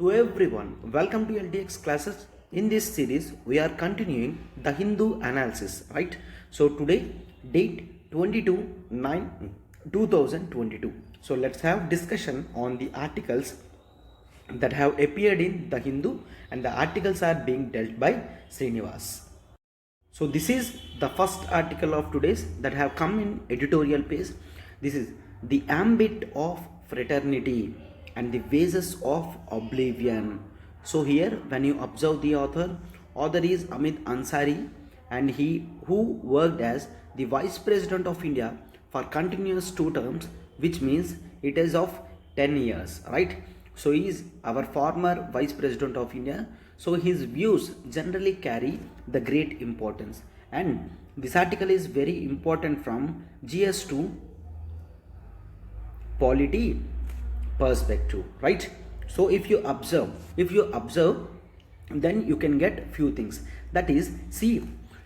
To everyone, welcome to LTX classes. In this series, we are continuing the Hindu analysis, right? So today, date 22/9/2022. So let's have discussion on the articles that have appeared in the Hindu, and the articles are being dealt by Srinivas. So this is the first article of today's that have come in editorial page. This is the ambit of fraternity and the vases of oblivion. So here when you observe the author is Amit Ansari, and he who worked as the Vice President of India for continuous 2 terms, which means it is of 10 years, right? So he is our former Vice President of India. So his views generally carry the great importance, and this article is very important from GS to polity perspective, right? So if you observe, then you can get few things. That is, see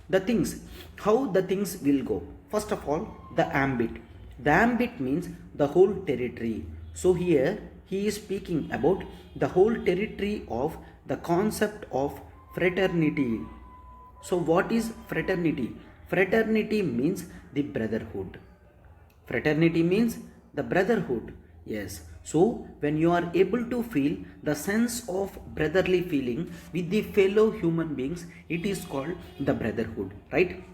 the things, how the things will go. First of all, the ambit means the whole territory. So here he is speaking about the whole territory of the concept of fraternity. So what is fraternity? Fraternity means the brotherhood. Fraternity means the brotherhood. Yes. So when you are able to feel the sense of brotherly feeling with the fellow human beings, it is called the brotherhood, right?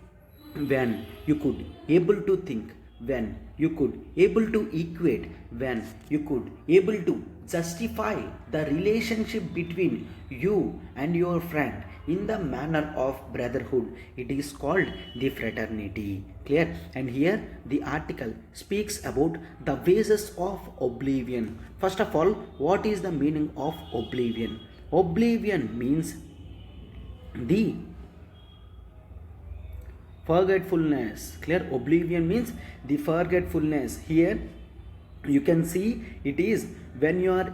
When you could able to think, when you could able to equate, when you could able to justify the relationship between you and your friend in the manner of brotherhood, it is called the fraternity. Clear? And here the article speaks about the vases of oblivion. First of all, what is the meaning of oblivion? Oblivion means the forgetfulness. Clear? Oblivion means the forgetfulness. Here you can see it is when you are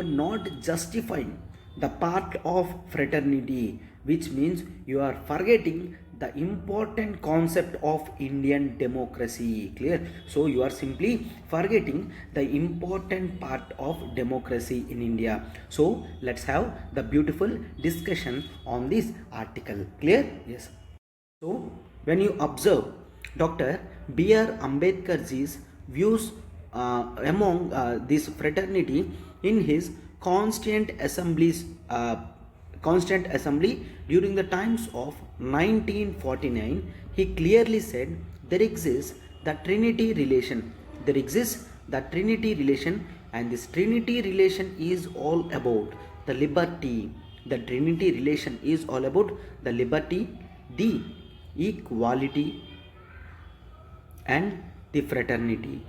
not justifying the part of fraternity, which means you are forgetting the important concept of Indian democracy. Clear? So you are simply forgetting the important part of democracy in India. So let's have the beautiful discussion on this article. Clear? Yes. So when you observe Dr. B.R. Ambedkarji's views among this fraternity in his constant assembly during the times of 1949, he clearly said there exists the Trinity relation. There exists the Trinity relation, and this Trinity relation is all about the liberty. The Trinity relation is all about the liberty, the equality, and the fraternity.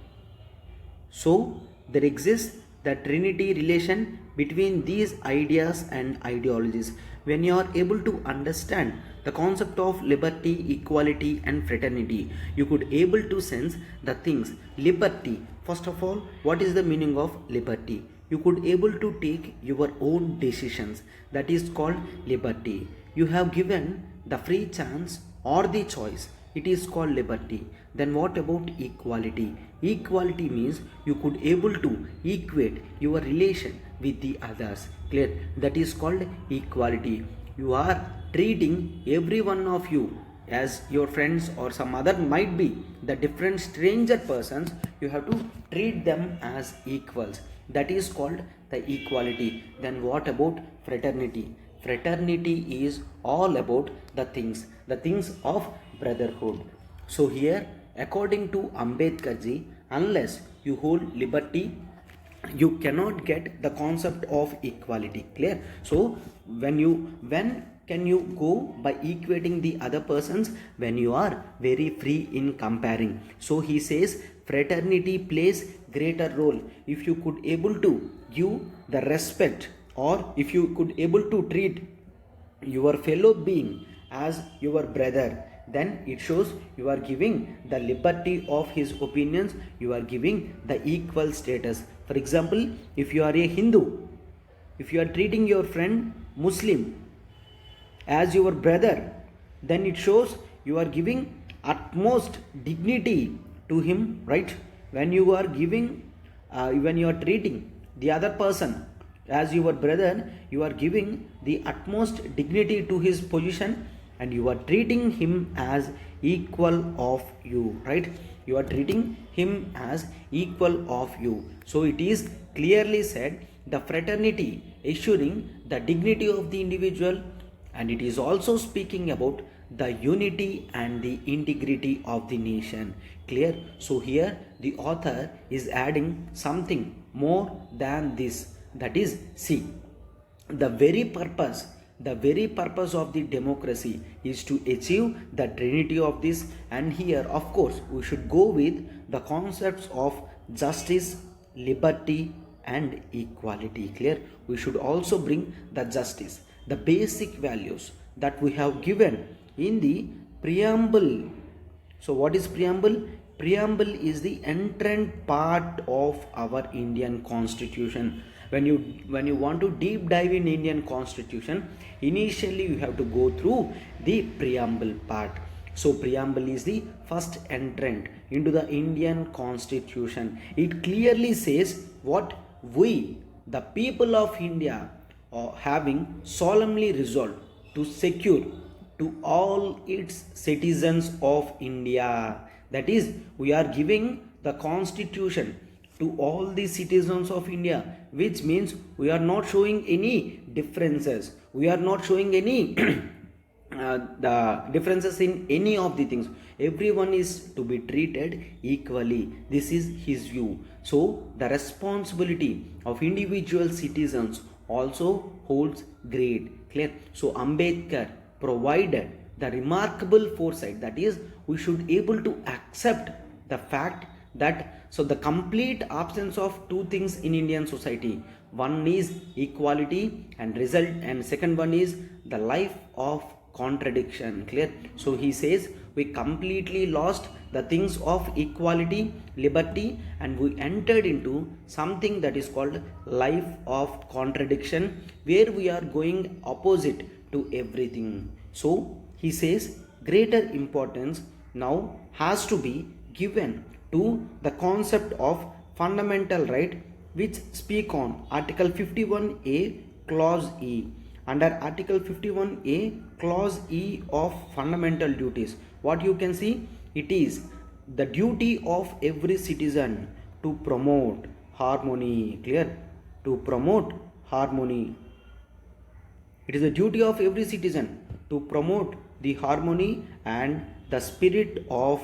So there exists the Trinity relation between these ideas and ideologies. When you are able to understand the concept of liberty, equality, and fraternity, you could able to sense the things. Liberty, first of all, what is the meaning of liberty? You could able to take your own decisions. That is called liberty. You have given the free chance or the choice. It is called liberty. Then what about equality? Equality means you could able to equate your relation with the others. Clear? That is called equality. You are treating every one of you as your friends, or some other might be the different stranger persons. You have to treat them as equals. That is called the equality. Then what about fraternity? Fraternity is all about the things of brotherhood. So here, according to Ambedkarji, unless you hold liberty, you cannot get the concept of equality. Clear? So when can you go by equating the other persons? When you are very free in comparing. So he says fraternity plays greater role if you could able to give the respect, or if you could able to treat your fellow being as your brother, then it shows you are giving the liberty of his opinions, you are giving the equal status. For example, if you are a Hindu, if you are treating your friend Muslim as your brother, then it shows you are giving utmost dignity to him, right? When you are giving when you are treating the other person As your brother, you are giving the utmost dignity to his position, and you are treating him as equal of you, right? You are treating him as equal of you. So it is clearly said, the fraternity assuring the dignity of the individual, and it is also speaking about the unity and the integrity of the nation. Clear? So here the author is adding something more than this, that is, see, the very purpose of the democracy is to achieve the trinity of this. And here of course we should go with the concepts of justice, liberty and equality. Clear? We should also bring the justice, the basic values that we have given in the preamble. So what is preamble? Preamble is the entrant part of our Indian constitution. When you want to deep dive in Indian constitution, initially you have to go through the preamble part. So preamble is the first entrant into the Indian constitution. It clearly says what we, the people of India, are having solemnly resolved to secure to all its citizens of India. That is, we are giving the constitution to all the citizens of India, which means we are not showing any differences. We are not showing any the differences in any of the things. Everyone is to be treated equally. This is his view. So the responsibility of individual citizens also holds great. Clear? So Ambedkar provided the remarkable foresight, that is, we should able to accept the fact that so the complete absence of two things in Indian society, one is equality and result, and second one is the life of contradiction. Clear? So he says we completely lost the things of equality, liberty, and we entered into something that is called life of contradiction, where we are going opposite to everything. So he says greater importance now has to be given to the concept of fundamental right, which speak on Article 51A Clause E. Under Article 51A Clause E of fundamental duties, what you can see, it is the duty of every citizen to promote harmony. Clear? To promote harmony. It is the duty of every citizen to promote the harmony and the spirit of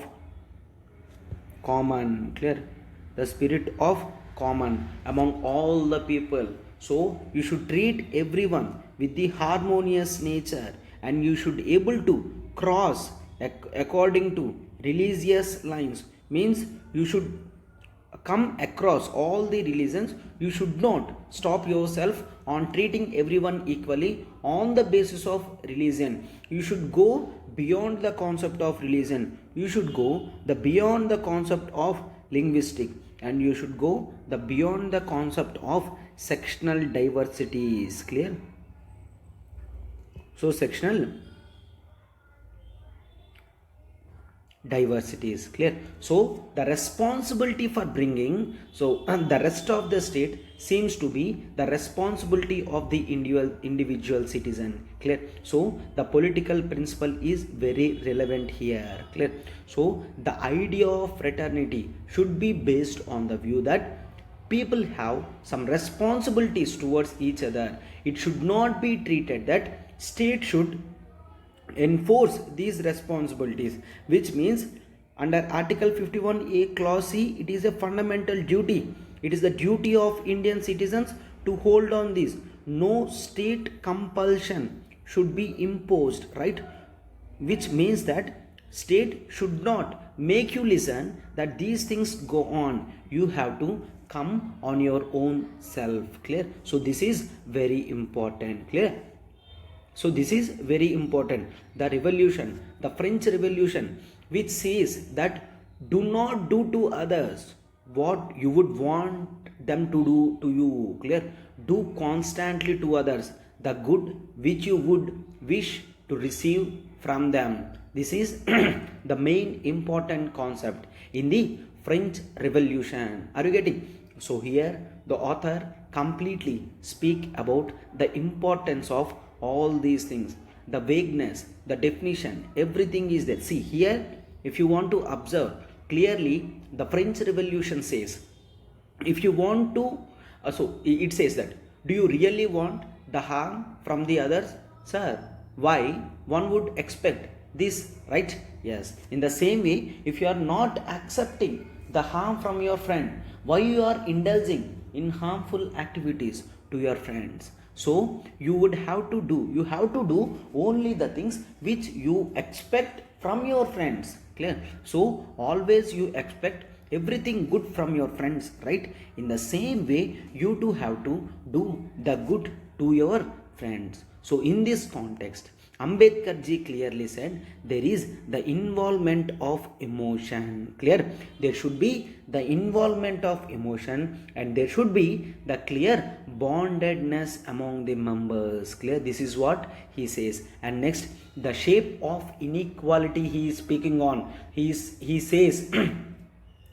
common. Clear? The spirit of common among all the people. So you should treat everyone with the harmonious nature, and you should able to cross according to religious lines. Means you should come across all the religions. You should not stop yourself on treating everyone equally on the basis of religion. You should go beyond the concept of religion. You should go the beyond the concept of linguistic, and you should go the beyond the concept of sectional diversities. Clear? So sectional diversity is clear. So the responsibility for bringing, so the rest of the state seems to be the responsibility of the individual citizen. Clear? So the political principle is very relevant here. Clear? So the idea of fraternity should be based on the view that people have some responsibilities towards each other. It should not be treated that state should enforce these responsibilities, which means under Article 51A Clause C, it is a fundamental duty. It is the duty of Indian citizens to hold on this. No state compulsion should be imposed, right? Which means that state should not make you listen that these things go on. You have to come on your own self. Clear? So this is very important. Clear? So this is very important. The revolution, the French Revolution, which says that do not do to others what you would want them to do to you. Clear? Do constantly to others the good which you would wish to receive from them. This is the main important concept in the French Revolution. Are you getting? So here the author completely speak about the importance of all these things, the vagueness, the definition, everything is there. See here, if you want to observe clearly, the French Revolution says, if you want to so it says that, do you really want the harm from the others? Sir, why one would expect this, right? Yes, in the same way, if you are not accepting the harm from your friend, why you are indulging in harmful activities to your friends? So you would have to do, you have to do only the things which you expect from your friends. Clear? So always you expect everything good from your friends, right? In the same way, you too have to do the good to your friends. So in this context, Ambedkar ji clearly said there is the involvement of emotion. Clear? There should be the involvement of emotion, and there should be the clear bondedness among the members. Clear? This is what he says. And next, the shape of inequality he is speaking on. He says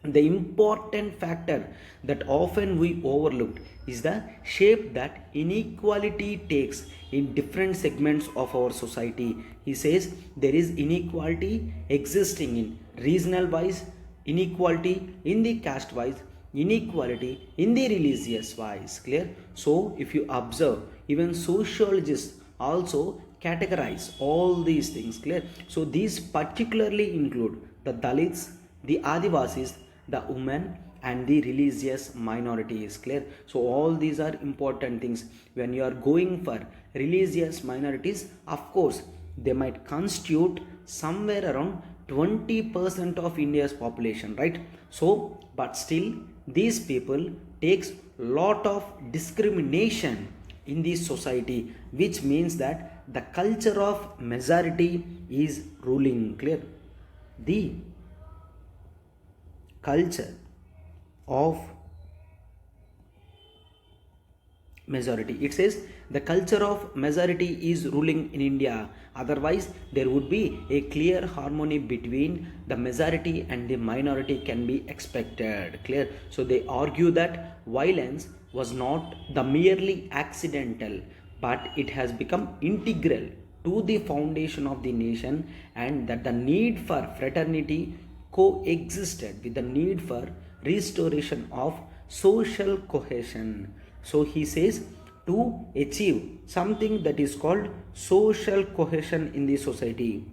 the important factor that often we overlooked is the shape that inequality takes in different segments of our society. He says there is inequality existing in regional wise, inequality in the caste wise, inequality in the religious wise. Clear? So if you observe, even sociologists also categorize all these things. Clear? So these particularly include the Dalits, the Adivasis, the women, and the religious minorities. Clear? So all these are important things. When you are going for religious minorities, of course they might constitute somewhere around 20% of India's population, right? So but still these people takes lot of discrimination in this society, which means that the culture of majority is ruling. Clear? The culture of majority, it says the culture of majority is ruling in India, otherwise there would be a clear harmony between the majority and the minority can be expected. Clear? So they argue that violence was not the merely accidental, but it has become integral to the foundation of the nation, and that the need for fraternity coexisted with the need for restoration of social cohesion. So he says to achieve something that is called social cohesion in the society.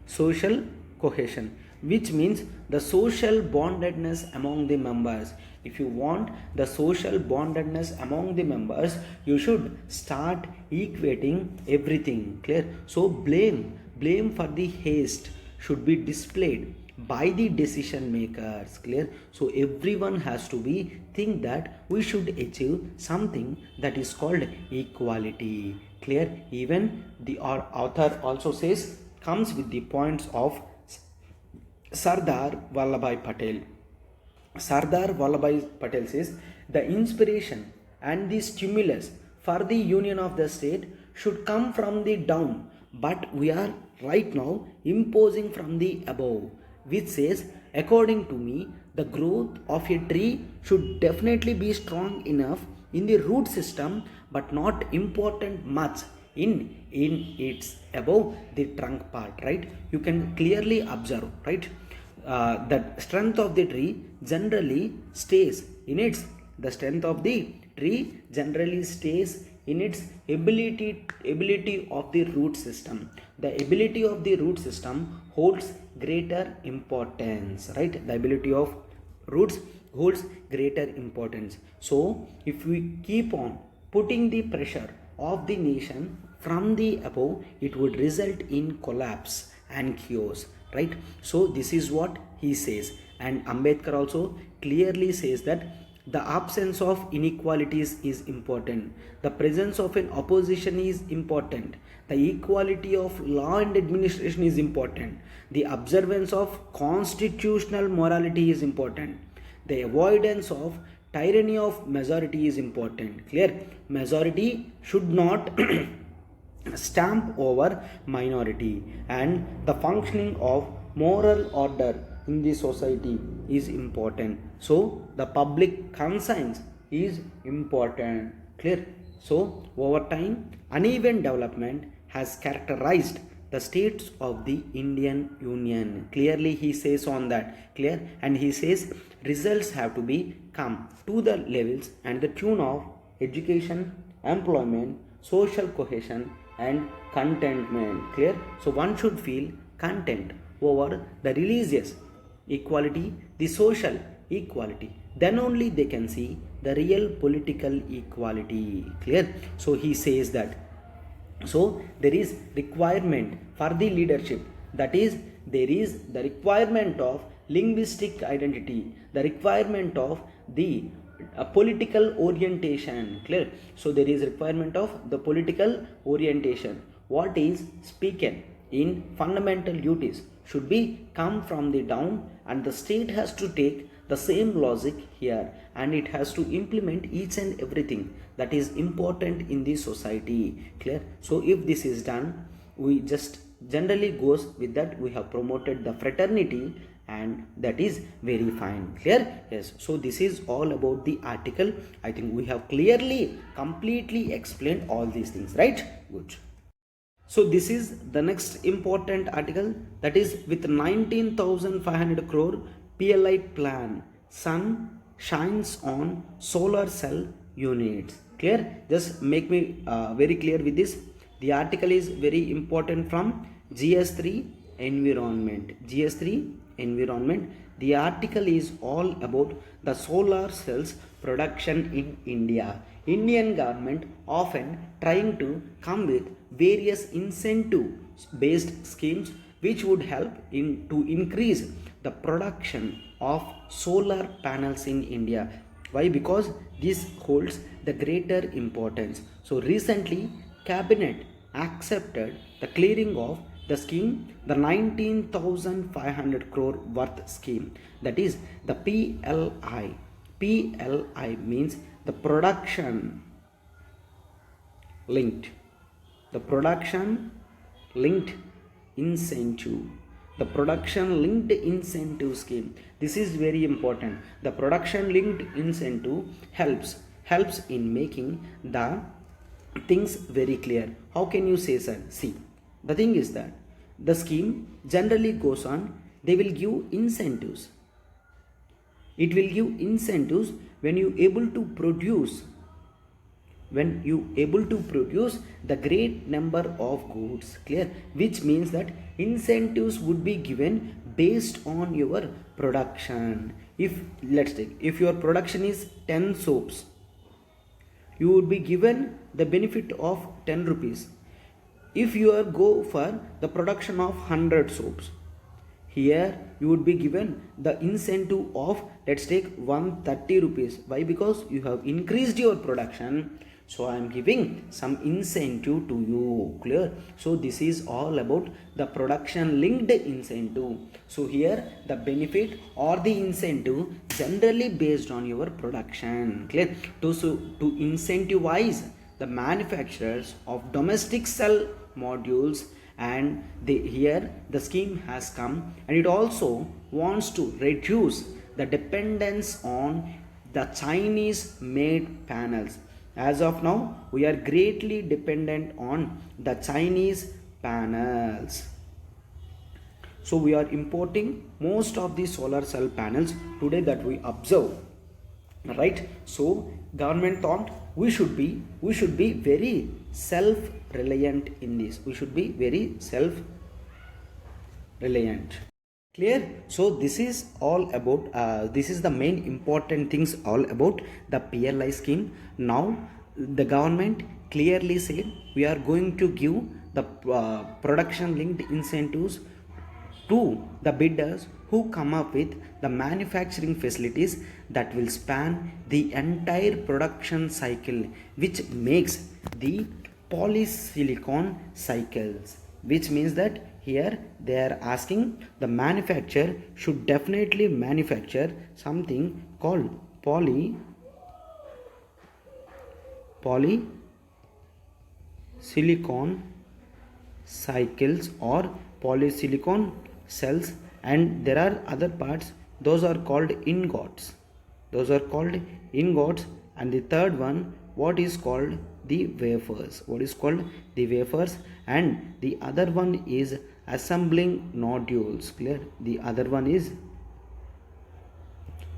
Social cohesion, which means the social bondedness among the members. If you want the social bondedness among the members, you should start equating everything. Clear? So blame for the haste should be displayed by the decision makers. Clear? So everyone has to be think that we should achieve something that is called equality. Clear? Even the author also says, comes with the points of Sardar Vallabhai Patel. Sardar Vallabhai Patel says the inspiration and the stimulus for the union of the state should come from the down, but we are right now imposing from the above, which says, according to me, the growth of a tree should definitely be strong enough in the root system, but not important much in its above the trunk part, right? You can clearly observe, right? That strength of the tree generally stays in its the strength of the tree generally stays in its ability of the root system. The ability of the root system holds greater importance, right? The ability of roots holds greater importance. So if we keep on putting the pressure of the nation from the above, it would result in collapse and chaos, right? So this is what he says. And Ambedkar also clearly says that the absence of inequalities is important, the presence of an opposition is important, the equality of law and administration is important, the observance of constitutional morality is important, the avoidance of tyranny of majority is important. Clear? Majority should not stamp over minority, and the functioning of moral order in the society is important. So the public conscience is important. Clear? So over time uneven development has characterized the states of the Indian Union. Clearly he says on that. Clear? And he says results have to be come to the levels and the tune of education, employment, social cohesion and contentment. Clear? So one should feel content over the religious equality, the social equality. Then only they can see the real political equality. Clear? So he says that so there is requirement for the leadership, that is there is the requirement of linguistic identity, the requirement of the political orientation. Clear? So there is requirement of the political orientation. What is spoken in fundamental duties should be come from the down, and the state has to take the same logic here, and it has to implement each and everything that is important in the society. Clear? So if this is done, we just generally goes with that we have promoted the fraternity, and that is very fine. Clear? Yes. So this is all about the article. I think we have clearly completely explained all these things, right? Good. So this is the next important article, that is with 19,500 crore PLI plan, sun shines on solar cell units. Clear? Just make me very clear with this. The article is very important from GS3 environment. GS3 environment. The article is all about the solar cells production in India. Indian government often trying to come with various incentive based schemes which would help in to increase the production of solar panels in India. Why? Because this holds the greater importance. So recently cabinet accepted the clearing of the scheme, the 19,500 crore worth scheme, that is the PLI. PLI means the production linked, the production linked incentive, the production linked incentive scheme. This is very important. The production linked incentive helps in making the things very clear. How can you say, sir? See, the thing is that the scheme generally goes on, they will give incentives. It will give incentives when you able to produce, the great number of goods. Clear? Which means that incentives would be given based on your production. If let's take, if your production is 10 soaps, you would be given the benefit of 10 rupees. If you are go for the production of 100 soaps, here you would be given the incentive of, let's take 130 rupees. Why? Because you have increased your production, so I am giving some incentive to you. Clear? So this is all about the production linked incentive. So here the benefit or the incentive generally based on your production. Clear? To incentivize the manufacturers of domestic cell modules, and here the scheme has come, and it also wants to reduce the dependence on the Chinese made panels. As of now we are greatly dependent on the Chinese panels, so we are importing most of the solar cell panels today that we observe, right? So government thought we should be very self reliant in this. We should be very self reliant. Clear? So this is all about this is the main important things all about the PLI scheme. Now the government clearly said we are going to give the production linked incentives to the bidders who come up with the manufacturing facilities that will span the entire production cycle, which makes the polysilicon cycles. Which means that here they are asking the manufacturer should definitely manufacture something called polysilicon cycles or polysilicon cells, and there are other parts, those are called ingots. and the third one what is called the wafers. What is called the wafers, and the other one is assembling nodules. Clear? The other one is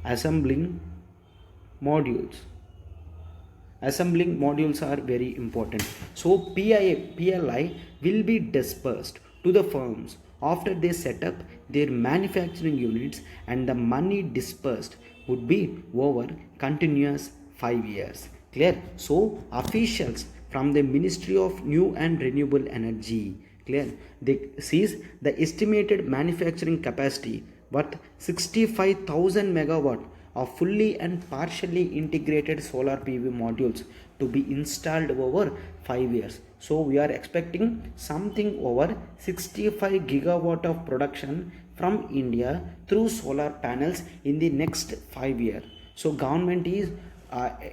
assembling modules. Assembling modules are very important. So PLI will be dispersed to the firms after they set up their manufacturing units, and the money dispersed would be over continuous 5 years. Clear? So officials from the Ministry of New and Renewable Energy, clear, they sees the estimated manufacturing capacity worth 65,000 megawatt of fully and partially integrated solar PV modules to be installed over 5 years. So we are expecting something over 65 gigawatt of production from India through solar panels in the next 5 years. So government is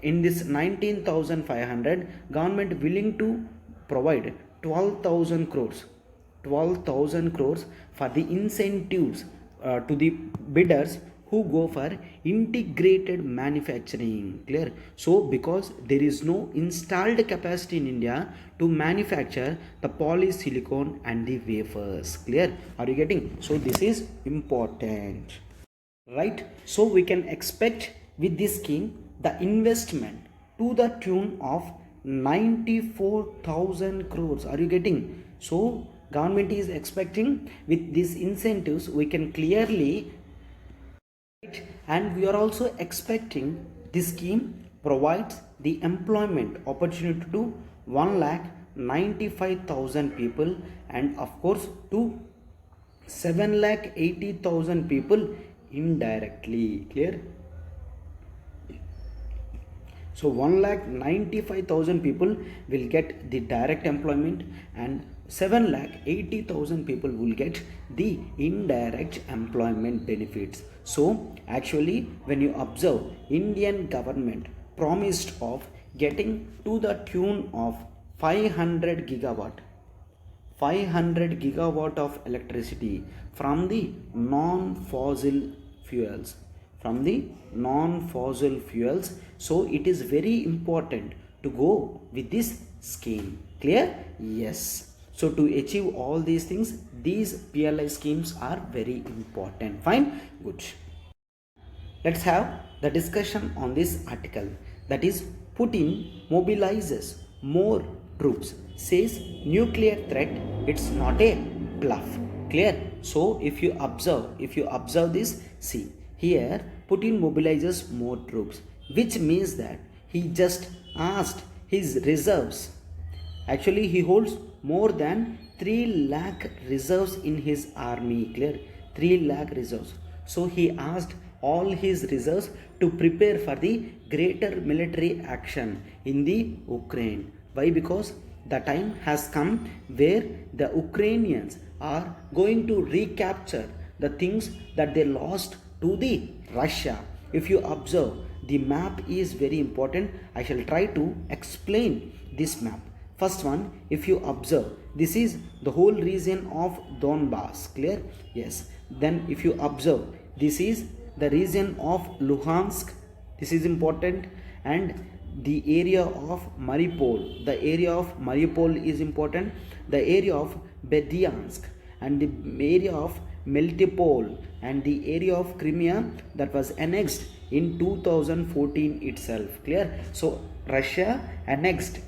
in this 19,500, government willing to provide 12,000 crores, 12,000 crores for the incentives to the bidders who go for integrated manufacturing. Clear? So because there is no installed capacity in India to manufacture the polysilicon and the wafers. Clear? Are you getting? So this is important, right? So we can expect with this scheme the investment to the tune of 94,000 crores. Are you getting? So government is expecting with these incentives we can clearly, and we are also expecting this scheme provides the employment opportunity to 1,95,000 people, and of course to 7,80,000 people indirectly. Clear? So 1,95,000 people will get the direct employment, and 7,80,000 people will get the indirect employment benefits. So actually when you observe, Indian government promised of getting to the tune of 500 gigawatt of electricity from the non-fossil fuels, so it is very important to go with this scheme. Clear? Yes. So to achieve all these things, these PLI schemes are very important. Fine? Good. Let's have the discussion on this article. That is, Putin mobilizes more troops, says nuclear threat, it's not a bluff. Clear? So if you observe this, see here Putin mobilizes more troops, which means that he just asked his reserves. Actually he holds more than 3 lakh reserves in his army. Clear? 3 lakh reserves. So he asked all his reserves to prepare for the greater military action in the Ukraine. Why? Because the time has come where the Ukrainians are going to recapture the things that they lost to the Russia. If you observe, the map is very important. I shall try to explain this map. First one, if you observe, this is the whole region of Donbass. Clear? Yes. Then if you observe, this is the region of Luhansk. This is important. And the area of Mariupol. The area of Mariupol is important. The area of Berdyansk and the area of Melitopol and the area of Crimea that was annexed in 2014 itself. Clear? So Russia annexed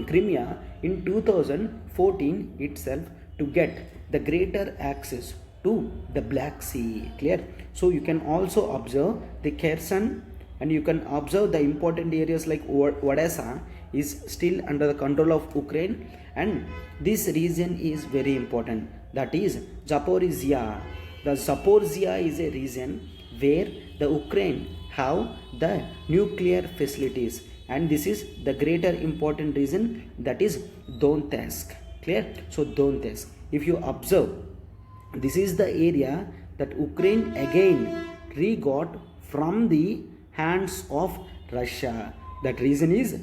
Crimea in 2014 itself to get the greater access to the Black Sea. Clear? So you can also observe the Kherson, and you can observe the important areas like Odessa is still under the control of Ukraine, and this region is very important. That is Zaporizhia. The Zaporizhia is a region where the Ukraine have the nuclear facilities, and this is the greater important region, that is Donetsk. Clear? So Donetsk, if you observe, this is the area that Ukraine again re-got from the hands of Russia. That region is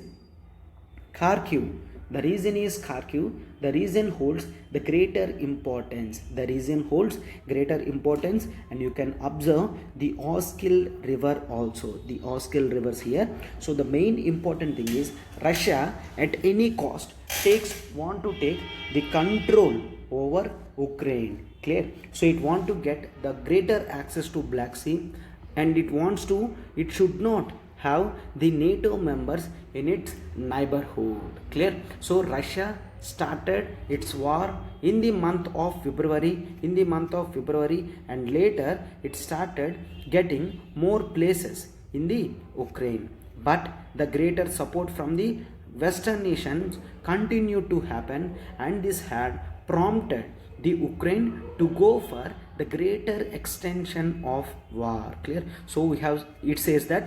Kharkiv. The reason is Kharkiv. The reason holds the greater importance. The reason holds greater importance, and you can observe the Oskil River also. The Oskil rivers here. So the main important thing is Russia at any cost want to take the control over Ukraine. Clear? So it want to get the greater access to Black Sea, and it should not have the NATO members in its neighborhood. Clear? So Russia started its war in the month of February, and later it started getting more places in the Ukraine. But the greater support from the Western nations continued to happen, and this had prompted the Ukraine to go for the greater extension of war. Clear? So it says that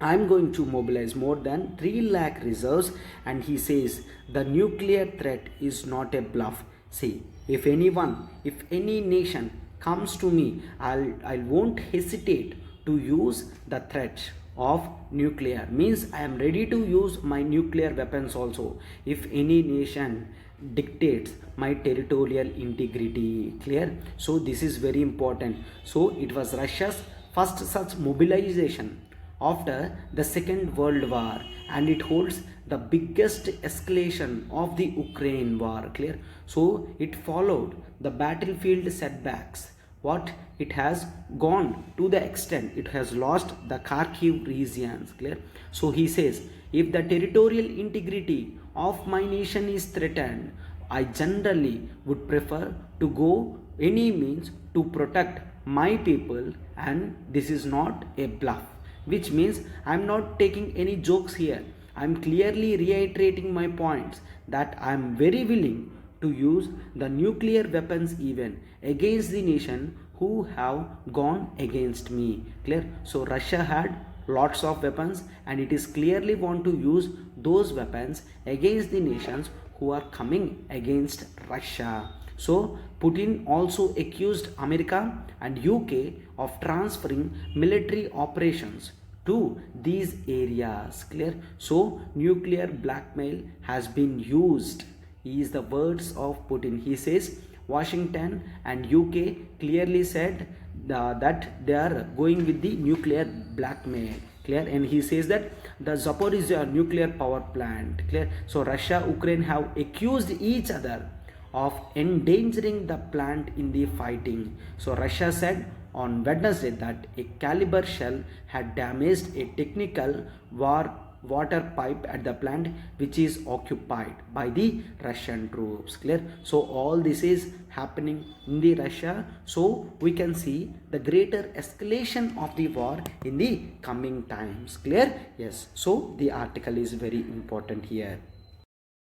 I'm going to mobilize more than 3 lakh reserves, and he says the nuclear threat is not a bluff. See, if any nation comes to me, I won't hesitate to use the threat of nuclear. Means I am ready to use my nuclear weapons also if any nation dictates my territorial integrity. Clear? So this is very important. So it was Russia's first such mobilization after the Second World War, and it holds the biggest escalation of the Ukraine war. Clear? So it followed the battlefield setbacks. What it has gone to the extent it has lost the Kharkiv regions. Clear? So he says, if the territorial integrity of my nation is threatened, I generally would prefer to go any means to protect my people, and this is not a bluff. Which means I am not taking any jokes here. I am clearly reiterating my points that I am very willing to use the nuclear weapons even against the nation who have gone against me. Clear? So Russia had lots of weapons, and it is clearly want to use those weapons against the nations who are coming against Russia. So Putin also accused America and UK of transferring military operations to these areas. Clear? So nuclear blackmail has been used, is the words of Putin. He says Washington and UK clearly said that they are going with the nuclear blackmail. Clear? And he says that the Zaporizhzhia nuclear power plant. Clear? So Russia, Ukraine have accused each other of endangering the plant in the fighting. So Russia said on Wednesday that a caliber shell had damaged a technical water pipe at the plant, which is occupied by the Russian troops. Clear? So all this is happening in the Russia. So we can see the greater escalation of the war in the coming times. Clear? Yes. So the article is very important here.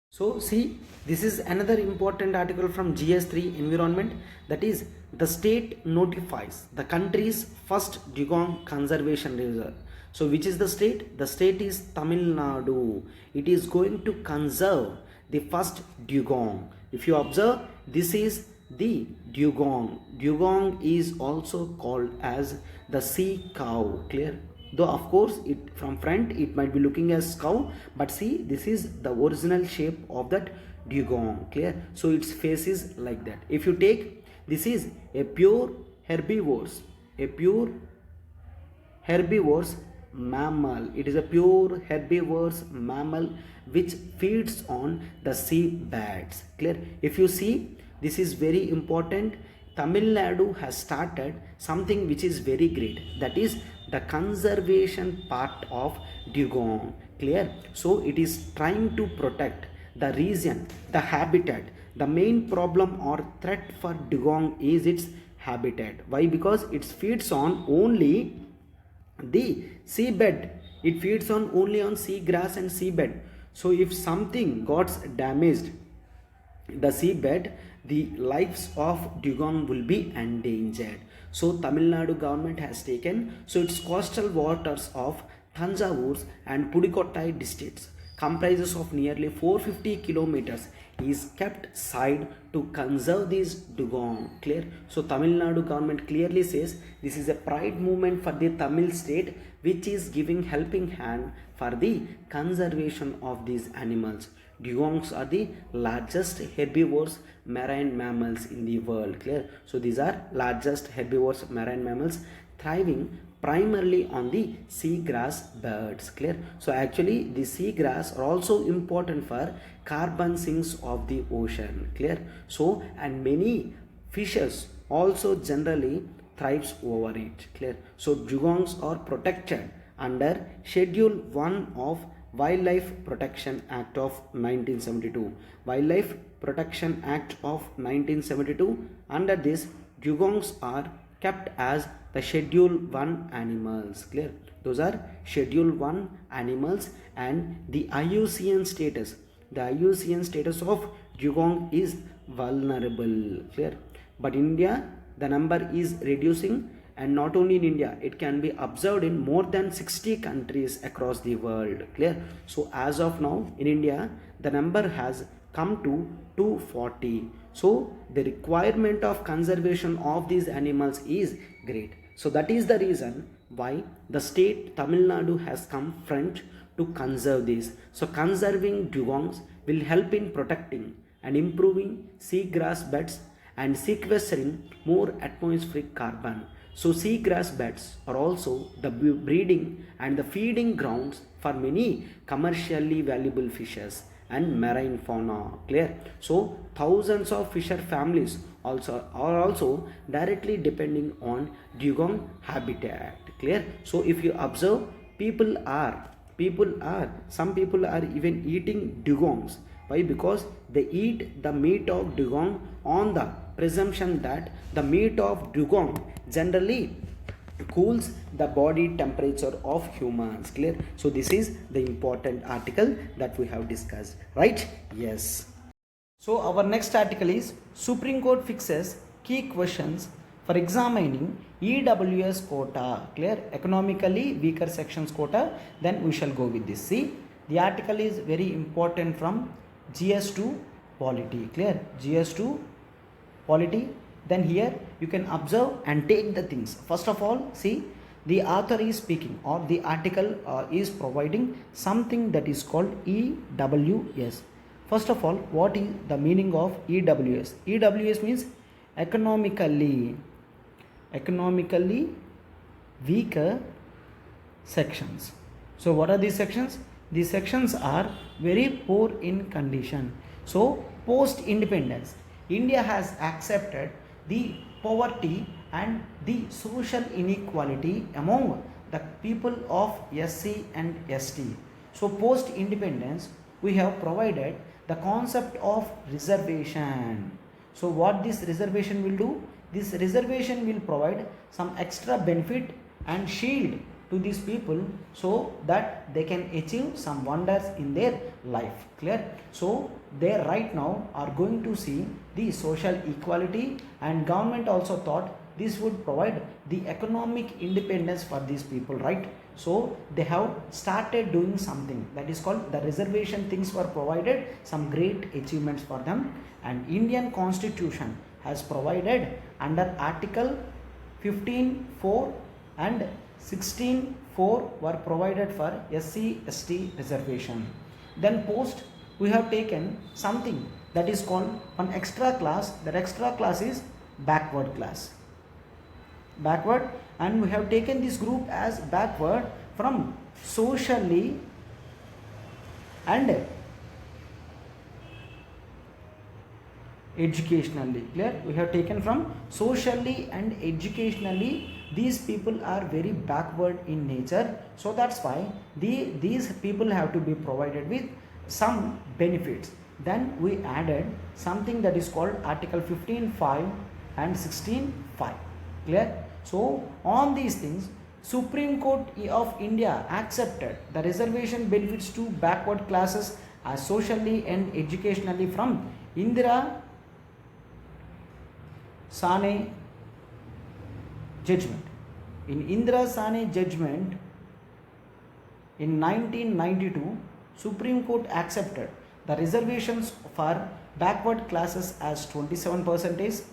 So see, this is another important article from GS3 Environment, that is the state notifies the country's first dugong conservation reserve. So which is the state? The state is Tamil Nadu. It is going to conserve the first dugong. If you observe, this is the dugong. Dugong is also called as the sea cow. Clear? Though of course it from front it might be looking as cow, but see, this is the original shape of that dugong. Clear? So its face is like that. If you take, this is a pure herbivorous mammal. It is a pure herbivorous mammal which feeds on the sea beds. Clear? If you see, this is very important. Tamil Nadu has started something which is very great, that is the conservation part of dugong. Clear? So it is trying to protect the region, the habitat. The main problem or threat for dugong is its habitat. Why? Because it feeds on only the seabed. It feeds on only on seagrass and seabed. So if something got damaged, the seabed, the lives of dugong will be endangered. So Tamil Nadu government has taken, so its coastal waters of Thanjavur and Pudikottai districts, comprises of nearly 450 kilometers is kept aside to conserve these dugong. Clear? So Tamil Nadu government clearly says this is a pride movement for the Tamil state which is giving helping hand for the conservation of these animals. Dugongs are the largest herbivores marine mammals in the world. Clear? So these are largest herbivores marine mammals thriving primarily on the seagrass birds. Clear? So actually the seagrass are also important for carbon sinks of the ocean. Clear? So and many fishes also generally thrives over it. Clear? So dugongs are protected under Schedule 1 of Wildlife Protection Act of 1972. Wildlife Protection Act of 1972. Under this, dugongs are kept as the Schedule 1 animals. Clear? Those are Schedule 1 animals, and the IUCN status. The IUCN status of dugong is vulnerable. Clear? But India, the number is reducing, and not only in India, it can be observed in more than 60 countries across the world. Clear? So as of now in India, the number has come to 240. So the requirement of conservation of these animals is great. So that is the reason why the state Tamil Nadu has come front to conserve this. So conserving dugongs will help in protecting and improving seagrass beds and sequestering more atmospheric carbon. So seagrass beds are also the breeding and the feeding grounds for many commercially valuable fishes and marine fauna. Clear? So thousands of fisher families are also directly depending on dugong habitat. Clear? So if you observe, some people are even eating dugongs. Why? Because they eat the meat of dugong on the presumption that the meat of dugong generally cools the body temperature of humans. Clear? So this is the important article that we have discussed, right? Yes. So our next article is Supreme Court fixes key questions for examining EWS quota. Clear? Economically weaker sections quota. Then we shall go with this. See, the article is very important from GS to polity. Clear? GS to polity. Then here you can observe and take the things. First of all, see, the author is speaking, or the article is providing something that is called EWS. First of all, what is the meaning of EWS? EWS means economically weaker sections. So what are these sections? These sections are very poor in condition. So post independence, India has accepted the poverty and the social inequality among the people of SC and ST. So post independence, we have provided the concept of reservation. So what this reservation will do? This reservation will provide some extra benefit and shield to these people so that they can achieve some wonders in their life. Clear? So they right now are going to see the social equality, and government also thought this would provide the economic independence for these people, right? So they have started doing something that is called the reservation. Things were provided, some great achievements for them, and Indian Constitution has provided under Article 15(4) and 16(4) were provided for SC ST reservation. Then post, we have taken something that is called an extra class. That extra class is backward class. Backward, and we have taken this group as backward from socially and educationally. Clear? We have taken from socially and educationally. These people are very backward in nature, so that's why these people have to be provided with some benefits. Then we added something that is called Article 15(5) and 16(5). Clear? So on these things, Supreme Court of India accepted the reservation benefits to backward classes as socially and educationally from Indira Sane judgment. In Indira Sane judgment in 1992, Supreme Court accepted the reservations for backward classes as 27%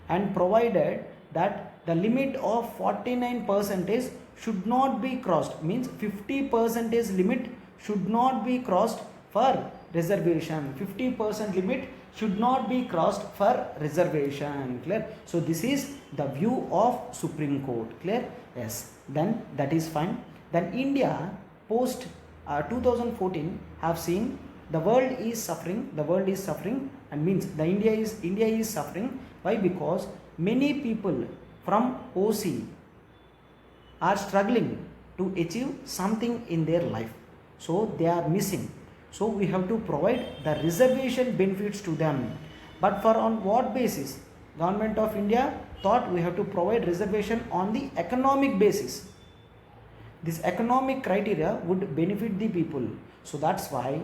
and provided that the limit of 49% should not be crossed, means 50% limit should not be crossed for reservation. 50% limit should not be crossed for reservation. Clear? So this is the view of Supreme Court. Clear? Yes. Then that is fine. Then India post 2014 have seen the world is suffering, and means the India is suffering. Why? Because many people from OC are struggling to achieve something in their life, so they are missing. So we have to provide the reservation benefits to them. But for on what basis? Government of India thought we have to provide reservation on the economic basis. This economic criteria would benefit the people. So that's why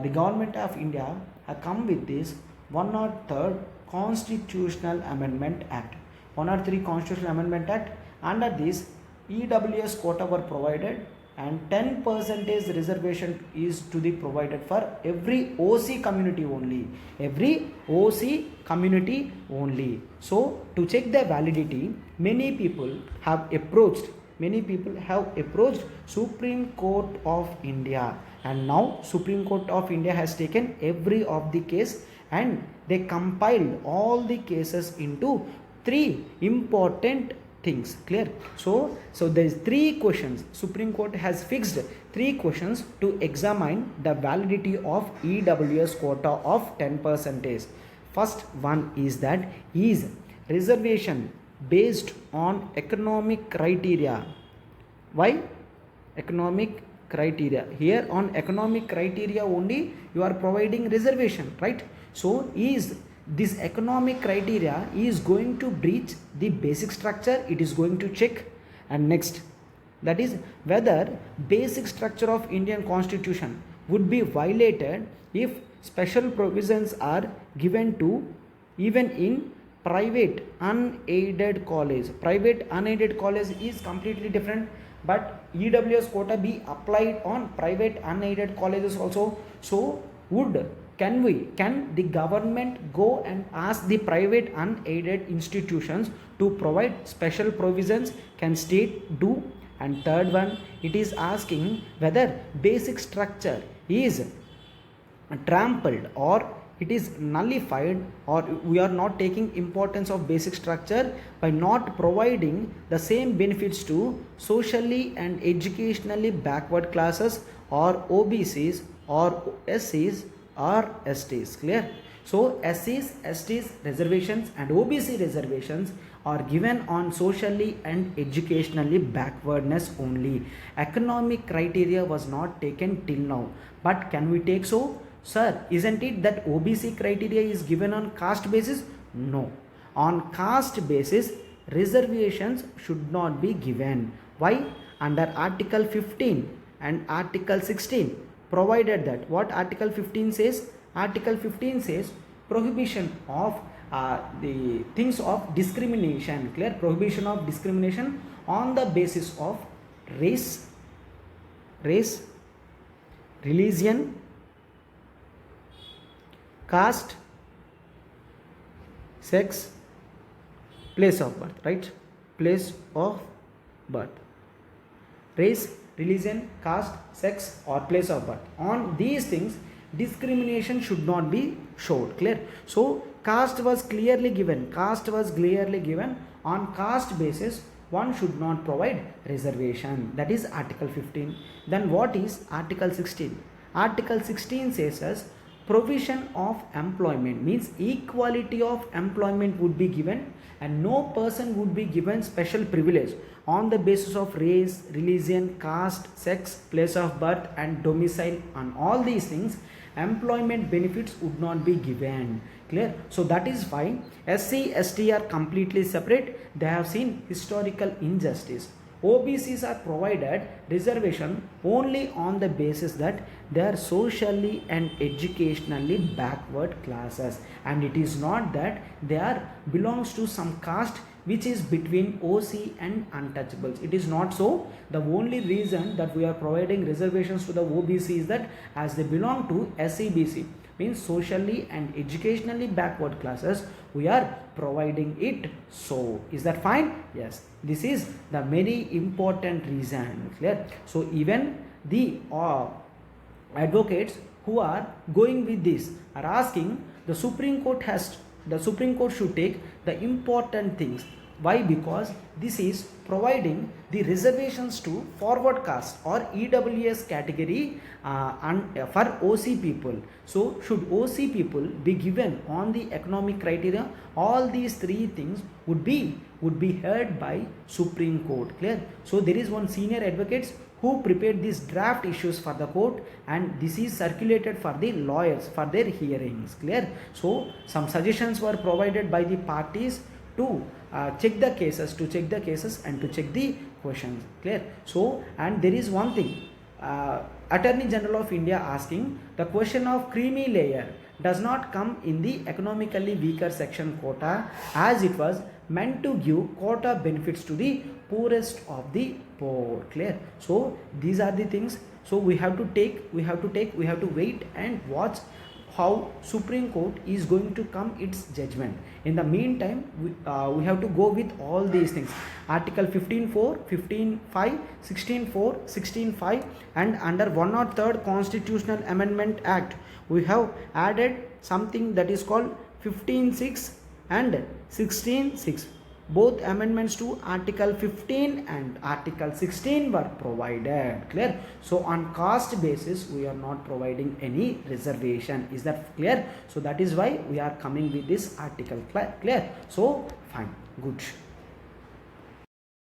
the Government of India have come with this 103rd Constitutional Amendment Act. 103 Constitutional Amendment Act. Under this, EWS quota were provided, and 10% reservation is to be provided for every OC community only. Every OC community only. So to check the validity, many people have approached Supreme Court of India, and now Supreme Court of India has taken every of the case and they compiled all the cases into 3 important things. Clear? So there is 3 questions. Supreme Court has fixed 3 questions to examine the validity of EWS quota of 10%. First one is that is reservation based on economic criteria. Why? Economic criteria. Here on economic criteria only you are providing reservation, right? So is this economic criteria is going to breach the basic structure, it is going to check. And next, that is whether basic structure of Indian Constitution would be violated if special provisions are given to even in private unaided college. Private unaided college is completely different, but EWS quota be applied on private unaided colleges also. So can the government go and ask the private unaided institutions to provide special provisions? Can state do? And third one, it is asking whether basic structure is trampled or it is nullified, or we are not taking importance of basic structure by not providing the same benefits to socially and educationally backward classes or OBCs or SCs or STs. Clear? So SCs, STs reservations and OBC reservations are given on socially and educationally backwardness only. Economic criteria was not taken till now, but can we take so? Sir, isn't it that OBC criteria is given on caste basis? No. On caste basis, reservations should not be given. Why? Under Article 15 and Article 16 provided that. What Article 15 says? Article 15 says prohibition of the things of discrimination. Clear? Prohibition of discrimination on the basis of race, religion, caste, sex, place of birth, right? Place of birth. Race, religion, caste, sex or place of birth. On these things, discrimination should not be showed. Clear? So caste was clearly given. On caste basis, one should not provide reservation. That is Article 15. Then what is Article 16? Article 16 says as provision of employment, means equality of employment would be given and no person would be given special privilege on the basis of race, religion, caste, sex, place of birth and domicile. On all these things, employment benefits would not be given. Clear? So that is why SC, ST are completely separate. They have seen historical injustice. OBCs are provided reservation only on the basis that they are socially and educationally backward classes, and it is not that they are belongs to some caste which is between OC and untouchables. It is not so. The only reason that we are providing reservations to the OBC is that as they belong to SEBC, means socially and educationally backward classes, we are providing it. So is that fine? Yes, this is the very important reason. Clear? So even the advocates who are going with this are asking the Supreme Court should take the important things. Why? Because this is providing the reservations to forward caste or EWS category for OC people. So should OC people be given on the economic criteria? All these three things would be heard by Supreme Court. Clear? So there is one senior advocate who prepared these draft issues for the court, and this is circulated for the lawyers for their hearings. Clear? So some suggestions were provided by the parties to check the cases and to check the questions. Clear? So, and there is one thing, Attorney General of India asking the question of creamy layer does not come in the economically weaker section quota, as it was meant to give quota benefits to the poorest of the poor. Clear? So these are the things. So we have to wait and watch how Supreme Court is going to come its judgment. In the meantime, we have to go with all these things. Article 15.4, 15.5, 16.4, 16.5, and under 103rd Constitutional Amendment Act, we have added something that is called 15.6 and 16.6. Both amendments to Article 15 and Article 16 were provided. Clear? So on caste basis, we are not providing any reservation. Is that clear? So that is why we are coming with this article. Clear? So fine, good.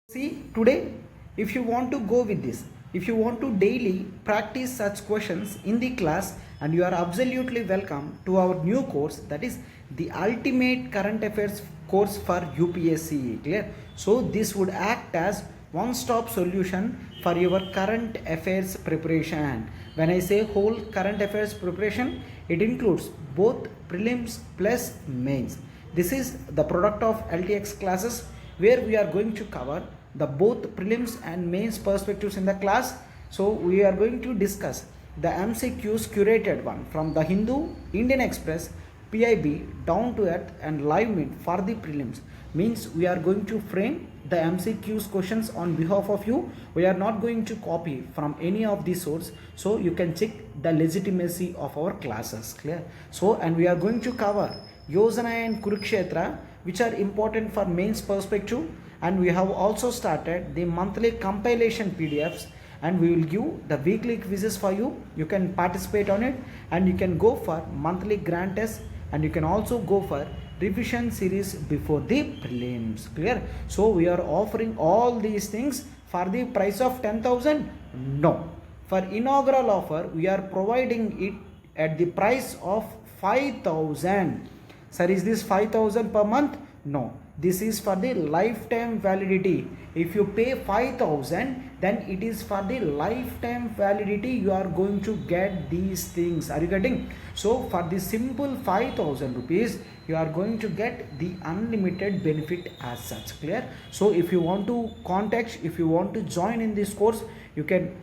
See, today if you want to go with this, if you want to daily practice such questions in the class, and you are absolutely welcome to our new course, that is the ultimate current affairs course for UPSC. Clear? So this would act as one-stop solution for your current affairs preparation. When I say whole current affairs preparation, it includes both prelims plus mains. This is the product of LTX classes, where we are going to cover the both prelims and mains perspectives in the class. So we are going to discuss the MCQs curated one from the Hindu, Indian Express, PIB, down to earth and live meet for the prelims. Means we are going to frame the MCQs questions on behalf of you. We are not going to copy from any of the source, so you can check the legitimacy of our classes. Clear? So, and we are going to cover Yojana and Kurukshetra, which are important for mains perspective, and we have also started the monthly compilation PDFs, and we will give the weekly quizzes for you. You can participate on it, and you can go for monthly grant tests, and you can also go for revision series before the prelims. Clear? So we are offering all these things for the price of 10,000? No. For inaugural offer, we are providing it at the price of 5,000. Sir, is this 5,000 per month? No. This is for the lifetime validity. If you pay 5,000, then it is for the lifetime validity. You are going to get these things. Are you getting? So for the simple 5,000 rupees, you are going to get the unlimited benefit as such. Clear? So if you want to contact, if you want to join in this course, you can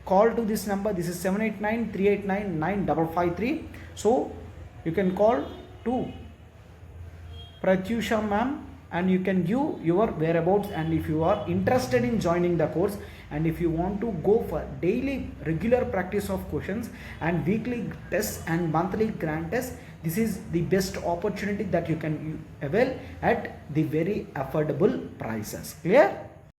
call to this number. This is 789-389-9553. So you can call to Pratyusha ma'am, and you can give your whereabouts, and if you are interested in joining the course, and if you want to go for daily regular practice of questions and weekly tests and monthly grant tests, this is the best opportunity that you can avail at the very affordable prices. Clear?